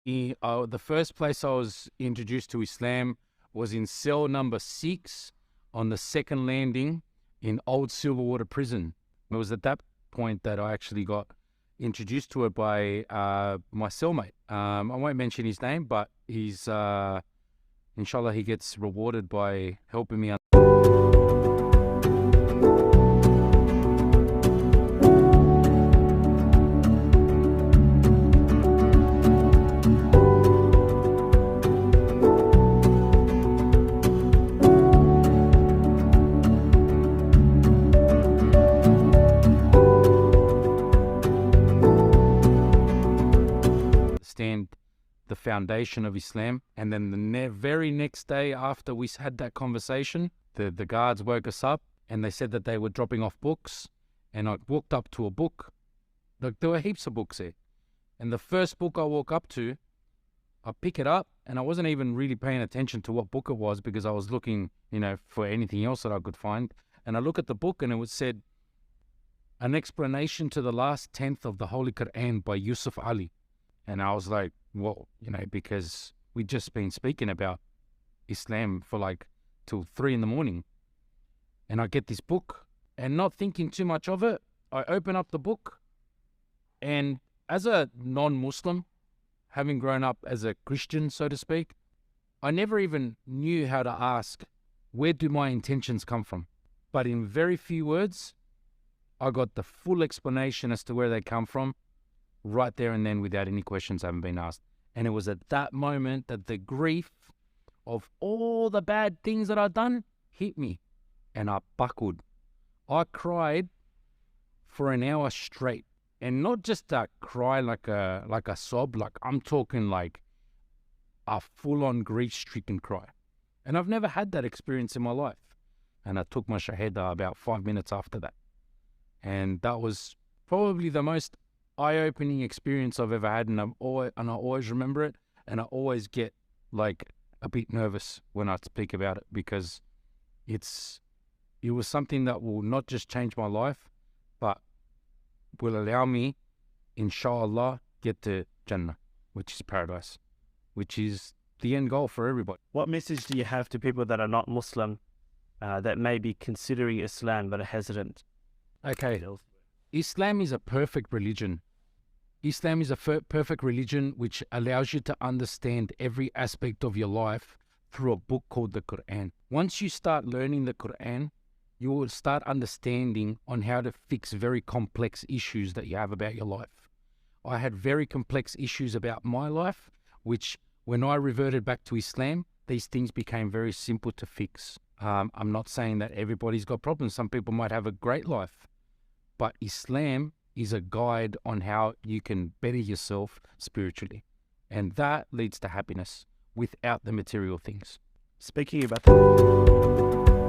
The first place I was introduced to Islam was in cell number 6 on the second landing in Old Silverwater Prison. It was at that point that I actually got introduced to it by my cellmate. I won't mention his name, but he's, inshallah, he gets rewarded by helping me. Understand the foundation of Islam. And then the very next day after we had that conversation, the guards woke us up and they said that they were dropping off books. And I walked up to a book. Like, there were heaps of books there. And the first book I walk up to, I pick it up, and I wasn't even really paying attention to what book it was because I was looking, for anything else that I could find. And I look at the book and it was said, An Explanation to the Last Tenth of the Holy Quran by Yusuf Ali. And I was like, whoa, because we'd just been speaking about Islam for till 3 a.m. And I get this book and not thinking too much of it, I open up the book, and as a non-Muslim, having grown up as a Christian, so to speak, I never even knew how to ask, where do my intentions come from? But in very few words, I got the full explanation as to where they come from, right there and then, without any questions having been asked. And it was at that moment that the grief of all the bad things that I'd done hit me, and I buckled. I cried for an hour straight, and not just a cry like a sob. I'm talking like a full-on grief-stricken cry. And I've never had that experience in my life. And I took my shahada about 5 minutes after that. And that was probably the most eye-opening experience I've ever had, and I always remember it, and I always get a bit nervous when I speak about it, because it was something that will not just change my life, but will allow me, inshallah, get to Jannah, which is paradise, which is the end goal for everybody. What message do you have to people that are not Muslim, that may be considering Islam but are hesitant? Okay, Islam is a perfect religion. Islam is a perfect religion which allows you to understand every aspect of your life through a book called the Quran. Once you start learning the Quran, you will start understanding on how to fix very complex issues that you have about your life. I had very complex issues about my life, which when I reverted back to Islam, these things became very simple to fix. I'm not saying that everybody's got problems. Some people might have a great life, but Islam is a guide on how you can better yourself spiritually. And that leads to happiness without the material things. Speaking about that.